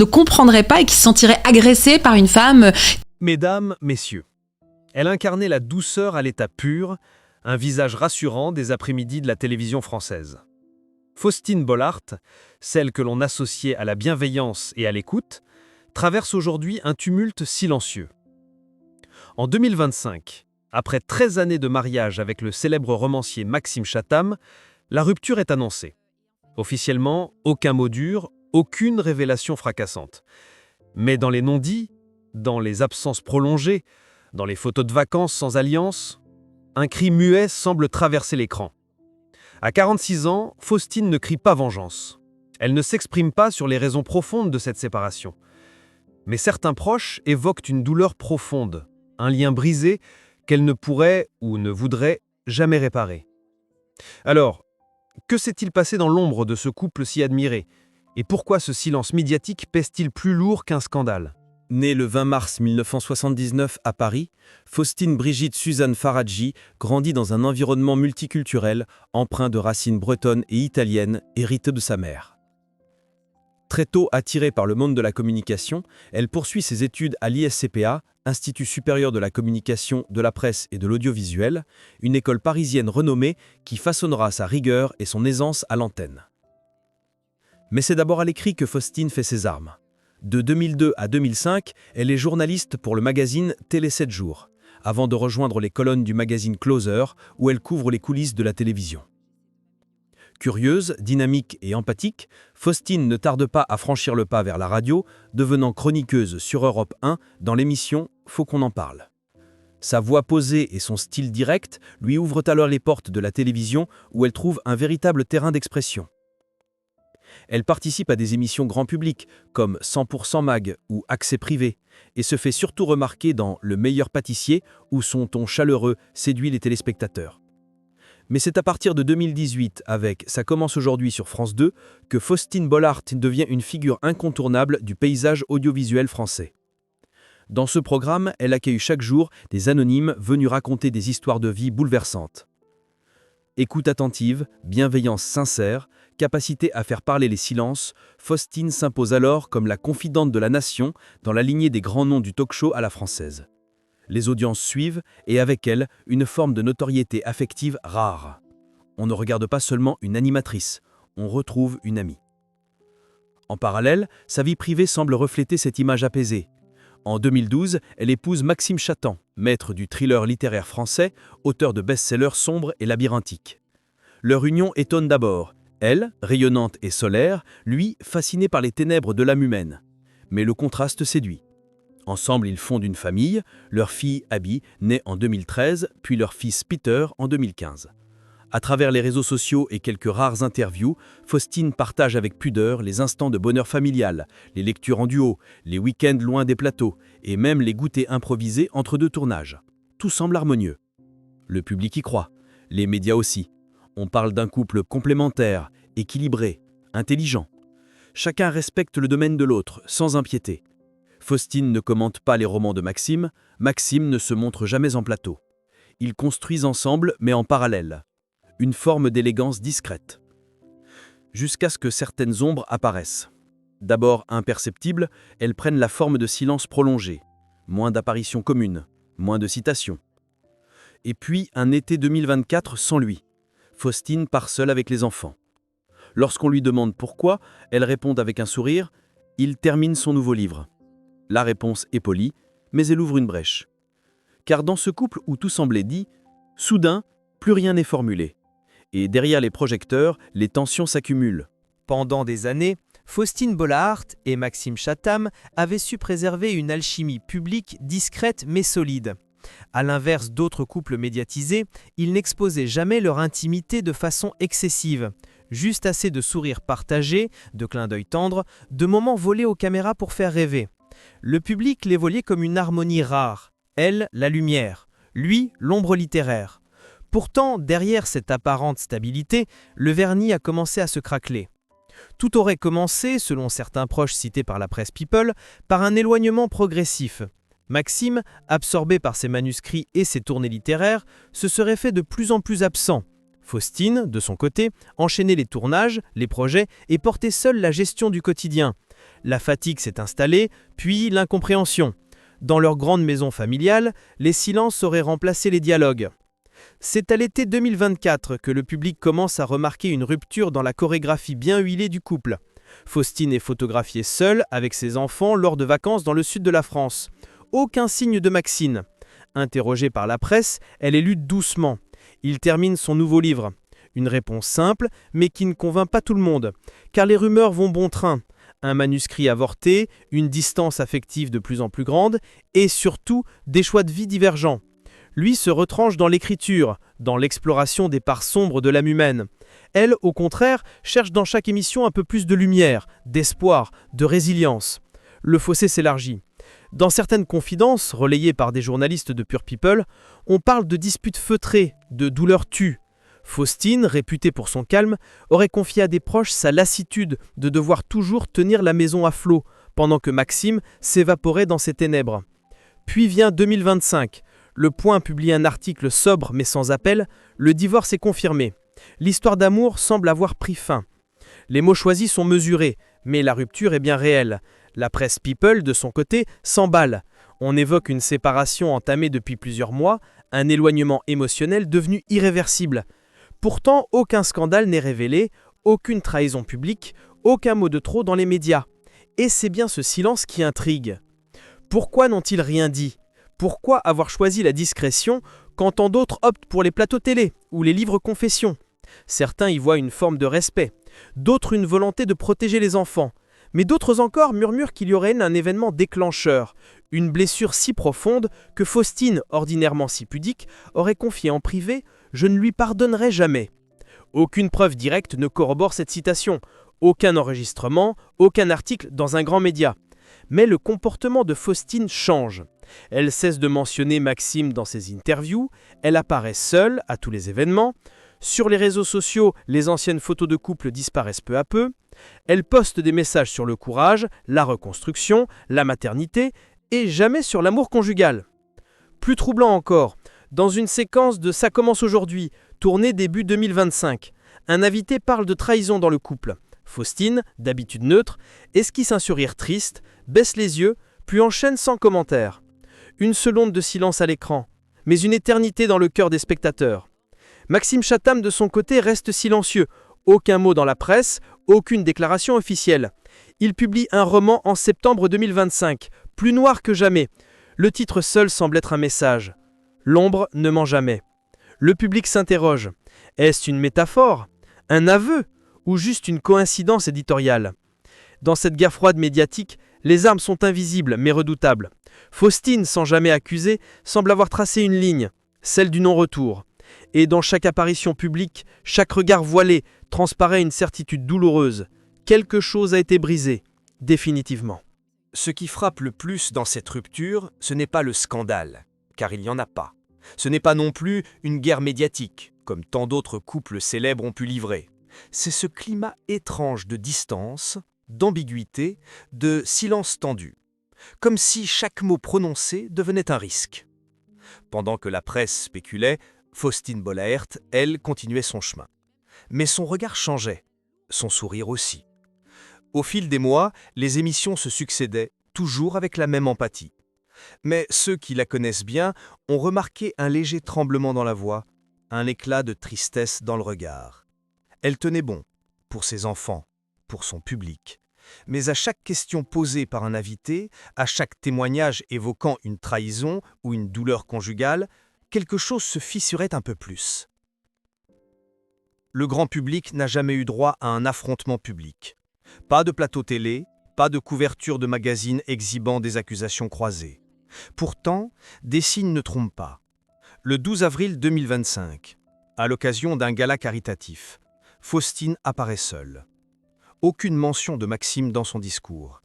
ne comprendrait pas et qui se sentirait agressé par une femme. Mesdames, messieurs, elle incarnait la douceur à l'état pur, un visage rassurant des après-midi de la télévision française. Faustine Bollaert, celle que l'on associait à la bienveillance et à l'écoute, traverse aujourd'hui un tumulte silencieux. En 2025, après 13 années de mariage avec le célèbre romancier Maxime Chatham, la rupture est annoncée. Officiellement, aucun mot dur, aucune révélation fracassante. Mais dans les non-dits, dans les absences prolongées, dans les photos de vacances sans alliance, un cri muet semble traverser l'écran. À 46 ans, Faustine ne crie pas vengeance. Elle ne s'exprime pas sur les raisons profondes de cette séparation. Mais certains proches évoquent une douleur profonde, un lien brisé qu'elle ne pourrait ou ne voudrait jamais réparer. Alors, que s'est-il passé dans l'ombre de ce couple si admiré? Et pourquoi ce silence médiatique pèse-t-il plus lourd qu'un scandale? Née le 20 mars 1979 à Paris, Faustine Brigitte Suzanne Faradji grandit dans un environnement multiculturel, empreint de racines bretonnes et italiennes, héritées de sa mère. Très tôt attirée par le monde de la communication, elle poursuit ses études à l'ISCPA, Institut supérieur de la communication, de la presse et de l'audiovisuel, une école parisienne renommée qui façonnera sa rigueur et son aisance à l'antenne. Mais c'est d'abord à l'écrit que Faustine fait ses armes. De 2002 à 2005, elle est journaliste pour le magazine Télé 7 jours, avant de rejoindre les colonnes du magazine Closer, où elle couvre les coulisses de la télévision. Curieuse, dynamique et empathique, Faustine ne tarde pas à franchir le pas vers la radio, devenant chroniqueuse sur Europe 1 dans l'émission Faut qu'on en parle. Sa voix posée et son style direct lui ouvrent alors les portes de la télévision où elle trouve un véritable terrain d'expression. Elle participe à des émissions grand public comme 100% Mag ou Accès privé et se fait surtout remarquer dans Le meilleur pâtissier où son ton chaleureux séduit les téléspectateurs. Mais c'est à partir de 2018 avec Ça commence aujourd'hui sur France 2 que Faustine Bollaert devient une figure incontournable du paysage audiovisuel français. Dans ce programme, elle accueille chaque jour des anonymes venus raconter des histoires de vie bouleversantes. Écoute attentive, bienveillance sincère, capacité à faire parler les silences, Faustine s'impose alors comme la confidente de la nation dans la lignée des grands noms du talk-show à la française. Les audiences suivent et avec elles, une forme de notoriété affective rare. On ne regarde pas seulement une animatrice, on retrouve une amie. En parallèle, sa vie privée semble refléter cette image apaisée. En 2012, elle épouse Maxime Chatham, maître du thriller littéraire français, auteur de best-sellers sombres et labyrinthiques. Leur union étonne d'abord. Elle, rayonnante et solaire, lui, fasciné par les ténèbres de l'âme humaine. Mais le contraste séduit. Ensemble, ils fondent une famille, leur fille Abby, née en 2013, puis leur fils Peter en 2015. À travers les réseaux sociaux et quelques rares interviews, Faustine partage avec pudeur les instants de bonheur familial, les lectures en duo, les week-ends loin des plateaux, et même les goûters improvisés entre deux tournages. Tout semble harmonieux. Le public y croit, les médias aussi. On parle d'un couple complémentaire, équilibré, intelligent. Chacun respecte le domaine de l'autre, sans impiété. Faustine ne commente pas les romans de Maxime, Maxime ne se montre jamais en plateau. Ils construisent ensemble, mais en parallèle. Une forme d'élégance discrète. Jusqu'à ce que certaines ombres apparaissent. D'abord imperceptibles, elles prennent la forme de silence prolongé, moins d'apparitions communes, moins de citations. Et puis un été 2024 sans lui. Faustine part seule avec les enfants. Lorsqu'on lui demande pourquoi, elle répond avec un sourire « Il termine son nouveau livre ». La réponse est polie, mais elle ouvre une brèche. Car dans ce couple où tout semblait dit, soudain, plus rien n'est formulé. Et derrière les projecteurs, les tensions s'accumulent. Pendant des années, Faustine Bollaert et Maxime Chatham avaient su préserver une alchimie publique discrète mais solide. À l'inverse d'autres couples médiatisés, ils n'exposaient jamais leur intimité de façon excessive. Juste assez de sourires partagés, de clins d'œil tendres, de moments volés aux caméras pour faire rêver. Le public les voyait comme une harmonie rare. Elle, la lumière. Lui, l'ombre littéraire. Pourtant, derrière cette apparente stabilité, le vernis a commencé à se craqueler. Tout aurait commencé, selon certains proches cités par la presse People, par un éloignement progressif. Maxime, absorbé par ses manuscrits et ses tournées littéraires, se serait fait de plus en plus absent. Faustine, de son côté, enchaînait les tournages, les projets et portait seule la gestion du quotidien. La fatigue s'est installée, puis l'incompréhension. Dans leur grande maison familiale, les silences auraient remplacé les dialogues. C'est à l'été 2024 que le public commence à remarquer une rupture dans la chorégraphie bien huilée du couple. Faustine est photographiée seule avec ses enfants lors de vacances dans le sud de la France. Aucun signe de Maxime. Interrogée par la presse, elle élude doucement. Il termine son nouveau livre. Une réponse simple, mais qui ne convainc pas tout le monde, car les rumeurs vont bon train. Un manuscrit avorté, une distance affective de plus en plus grande, et surtout des choix de vie divergents. Lui se retranche dans l'écriture, dans l'exploration des parts sombres de l'âme humaine. Elle, au contraire, cherche dans chaque émission un peu plus de lumière, d'espoir, de résilience. Le fossé s'élargit. Dans certaines confidences, relayées par des journalistes de Pure People, on parle de disputes feutrées, de douleurs tues. Faustine, réputée pour son calme, aurait confié à des proches sa lassitude de devoir toujours tenir la maison à flot, pendant que Maxime s'évaporait dans ses ténèbres. Puis vient 2025. Le Point publie un article sobre mais sans appel. Le divorce est confirmé. L'histoire d'amour semble avoir pris fin. Les mots choisis sont mesurés, mais la rupture est bien réelle. La presse People, de son côté, s'emballe. On évoque une séparation entamée depuis plusieurs mois, un éloignement émotionnel devenu irréversible. Pourtant, aucun scandale n'est révélé, aucune trahison publique, aucun mot de trop dans les médias. Et c'est bien ce silence qui intrigue. Pourquoi n'ont-ils rien dit ? Pourquoi avoir choisi la discrétion quand tant d'autres optent pour les plateaux télé ou les livres confessions ? Certains y voient une forme de respect, d'autres une volonté de protéger les enfants. Mais d'autres encore murmurent qu'il y aurait un événement déclencheur, une blessure si profonde que Faustine, ordinairement si pudique, aurait confié en privé « Je ne lui pardonnerai jamais ». Aucune preuve directe ne corrobore cette citation, aucun enregistrement, aucun article dans un grand média. Mais le comportement de Faustine change. Elle cesse de mentionner Maxime dans ses interviews, elle apparaît seule à tous les événements. Sur les réseaux sociaux, les anciennes photos de couple disparaissent peu à peu. Elle poste des messages sur le courage, la reconstruction, la maternité, et jamais sur l'amour conjugal. Plus troublant encore, dans une séquence de Ça commence aujourd'hui, tournée début 2025, un invité parle de trahison dans le couple. Faustine, d'habitude neutre, esquisse un sourire triste, baisse les yeux, puis enchaîne sans commentaire. Une seconde de silence à l'écran, mais une éternité dans le cœur des spectateurs. Maxime Chatham, de son côté, reste silencieux. Aucun mot dans la presse, aucune déclaration officielle. Il publie un roman en septembre 2025, plus noir que jamais. Le titre seul semble être un message. L'ombre ne ment jamais. Le public s'interroge. Est-ce une métaphore ? Un aveu ? Ou juste une coïncidence éditoriale ? Dans cette guerre froide médiatique, les armes sont invisibles mais redoutables. Faustine, sans jamais accuser, semble avoir tracé une ligne, celle du non-retour. Et dans chaque apparition publique, chaque regard voilé, transparaît une certitude douloureuse. Quelque chose a été brisé, définitivement. Ce qui frappe le plus dans cette rupture, ce n'est pas le scandale, car il n'y en a pas. Ce n'est pas non plus une guerre médiatique, comme tant d'autres couples célèbres ont pu livrer. C'est ce climat étrange de distance, d'ambiguïté, de silence tendu. Comme si chaque mot prononcé devenait un risque. Pendant que la presse spéculait, Faustine Bollaert, elle, continuait son chemin. Mais son regard changeait, son sourire aussi. Au fil des mois, les émissions se succédaient, toujours avec la même empathie. Mais ceux qui la connaissent bien ont remarqué un léger tremblement dans la voix, un éclat de tristesse dans le regard. Elle tenait bon, pour ses enfants, pour son public. Mais à chaque question posée par un invité, à chaque témoignage évoquant une trahison ou une douleur conjugale, quelque chose se fissurait un peu plus. Le grand public n'a jamais eu droit à un affrontement public. Pas de plateau télé, pas de couverture de magazines exhibant des accusations croisées. Pourtant, des signes ne trompent pas. Le 12 avril 2025, à l'occasion d'un gala caritatif, Faustine apparaît seule. Aucune mention de Maxime dans son discours.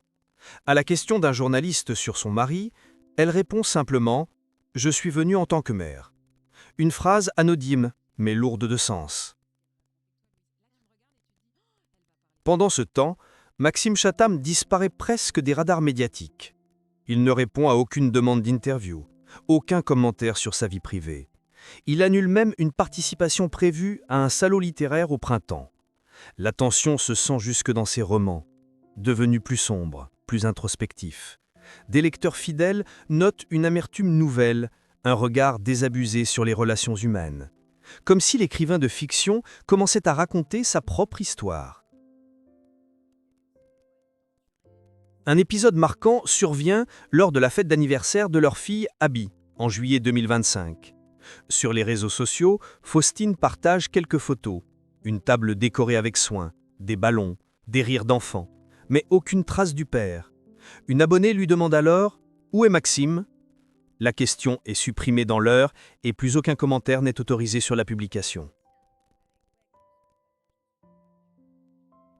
À la question d'un journaliste sur son mari, elle répond simplement « Je suis venue en tant que mère ». Une phrase anodine, mais lourde de sens. Pendant ce temps, Maxime Chatham disparaît presque des radars médiatiques. Il ne répond à aucune demande d'interview, aucun commentaire sur sa vie privée. Il annule même une participation prévue à un salon littéraire au printemps. La tension se sent jusque dans ses romans. devenu plus sombre, plus introspectif. Des lecteurs fidèles notent une amertume nouvelle, un regard désabusé sur les relations humaines. Comme si l'écrivain de fiction commençait à raconter sa propre histoire. Un épisode marquant survient lors de la fête d'anniversaire de leur fille Abby, en juillet 2025. Sur les réseaux sociaux, Faustine partage quelques photos. Une table décorée avec soin, des ballons, des rires d'enfants, mais aucune trace du père. Une abonnée lui demande alors « Où est Maxime ?» La question est supprimée dans l'heure et plus aucun commentaire n'est autorisé sur la publication.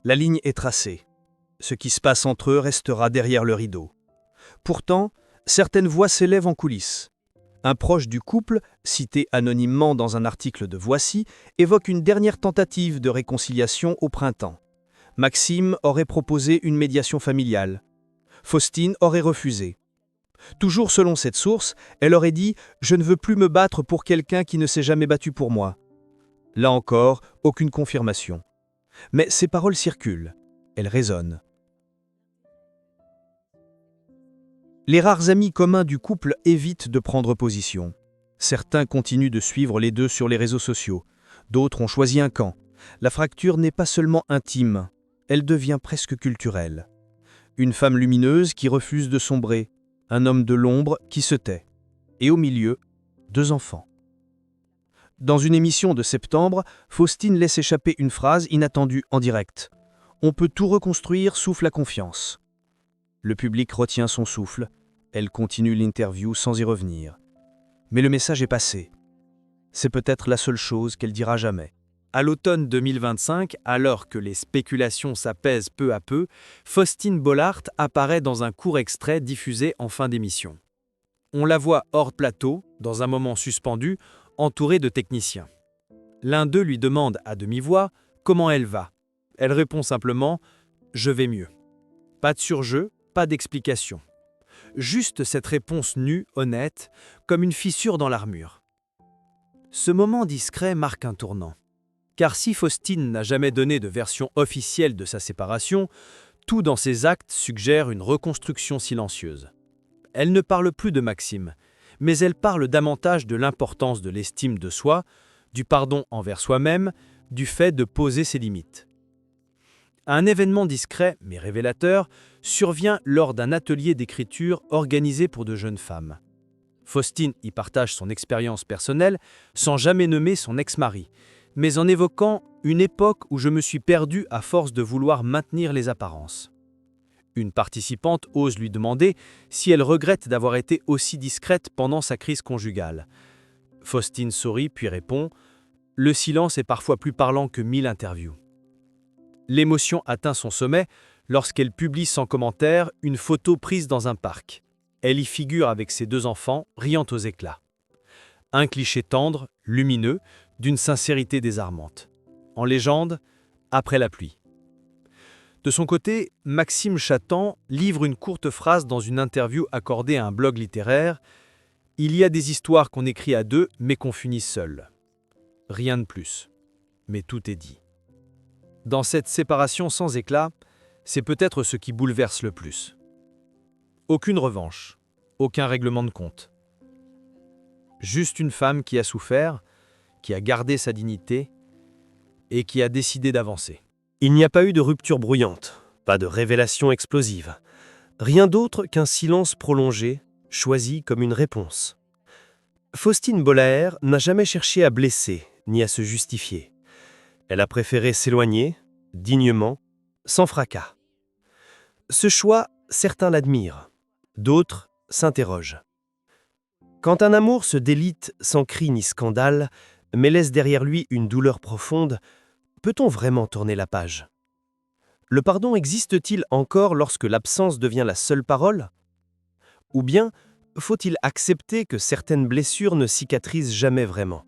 La ligne est tracée. Ce qui se passe entre eux restera derrière le rideau. Pourtant, certaines voix s'élèvent en coulisses. Un proche du couple, cité anonymement dans un article de Voici, évoque une dernière tentative de réconciliation au printemps. Maxime aurait proposé une médiation familiale. Faustine aurait refusé. Toujours selon cette source, elle aurait dit « Je ne veux plus me battre pour quelqu'un qui ne s'est jamais battu pour moi ». Là encore, aucune confirmation. Mais ces paroles circulent. Elles résonnent. Les rares amis communs du couple évitent de prendre position. Certains continuent de suivre les deux sur les réseaux sociaux. D'autres ont choisi un camp. La fracture n'est pas seulement intime, elle devient presque culturelle. Une femme lumineuse qui refuse de sombrer, un homme de l'ombre qui se tait. Et au milieu, 2 enfants. Dans une émission de septembre, Faustine laisse échapper une phrase inattendue en direct. « On peut tout reconstruire sauf la confiance ». Le public retient son souffle, elle continue l'interview sans y revenir. Mais le message est passé. C'est peut-être la seule chose qu'elle dira jamais. À l'automne 2025, alors que les spéculations s'apaisent peu à peu, Faustine Bollaert apparaît dans un court extrait diffusé en fin d'émission. On la voit hors plateau, dans un moment suspendu, entourée de techniciens. L'un d'eux lui demande à demi-voix comment elle va. Elle répond simplement « Je vais mieux ». Pas de surjeu, pas d'explication. Juste cette réponse nue, honnête, comme une fissure dans l'armure. Ce moment discret marque un tournant. Car si Faustine n'a jamais donné de version officielle de sa séparation, tout dans ses actes suggère une reconstruction silencieuse. Elle ne parle plus de Maxime, mais elle parle davantage de l'importance de l'estime de soi, du pardon envers soi-même, du fait de poser ses limites. Un événement discret, mais révélateur, survient lors d'un atelier d'écriture organisé pour de jeunes femmes. Faustine y partage son expérience personnelle sans jamais nommer son ex-mari, mais en évoquant une époque où je me suis perdue à force de vouloir maintenir les apparences. Une participante ose lui demander si elle regrette d'avoir été aussi discrète pendant sa crise conjugale. Faustine sourit puis répond « Le silence est parfois plus parlant que 1000 interviews ». L'émotion atteint son sommet lorsqu'elle publie sans commentaire une photo prise dans un parc. Elle y figure avec ses 2 enfants, riant aux éclats. Un cliché tendre, lumineux, d'une sincérité désarmante. En légende, après la pluie. De son côté, Maxime Chatham livre une courte phrase dans une interview accordée à un blog littéraire. « Il y a des histoires qu'on écrit à 2, mais qu'on finit seul. » Rien de plus. Mais tout est dit. Dans cette séparation sans éclat, c'est peut-être ce qui bouleverse le plus. Aucune revanche, aucun règlement de compte. Juste une femme qui a souffert, qui a gardé sa dignité et qui a décidé d'avancer. Il n'y a pas eu de rupture bruyante, pas de révélation explosive. Rien d'autre qu'un silence prolongé, choisi comme une réponse. Faustine Bollaert n'a jamais cherché à blesser ni à se justifier. Elle a préféré s'éloigner, dignement, sans fracas. Ce choix, certains l'admirent, d'autres s'interrogent. Quand un amour se délite sans cri ni scandale, mais laisse derrière lui une douleur profonde, peut-on vraiment tourner la page ? Le pardon existe-t-il encore lorsque l'absence devient la seule parole ? Ou bien faut-il accepter que certaines blessures ne cicatrisent jamais vraiment ?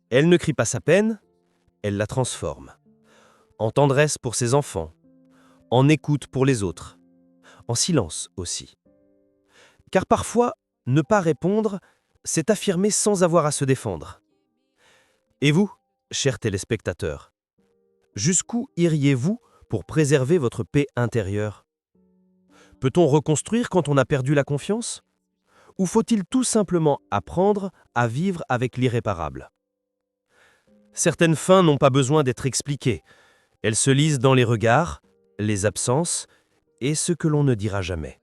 Elle ne crie pas sa peine, elle la transforme. En tendresse pour ses enfants, en écoute pour les autres, en silence aussi. Car parfois, ne pas répondre, c'est affirmer sans avoir à se défendre. Et vous, chers téléspectateurs, jusqu'où iriez-vous pour préserver votre paix intérieure? Peut-on reconstruire quand on a perdu la confiance? Ou faut-il tout simplement apprendre à vivre avec l'irréparable? Certaines fins n'ont pas besoin d'être expliquées. Elles se lisent dans les regards, les absences et ce que l'on ne dira jamais.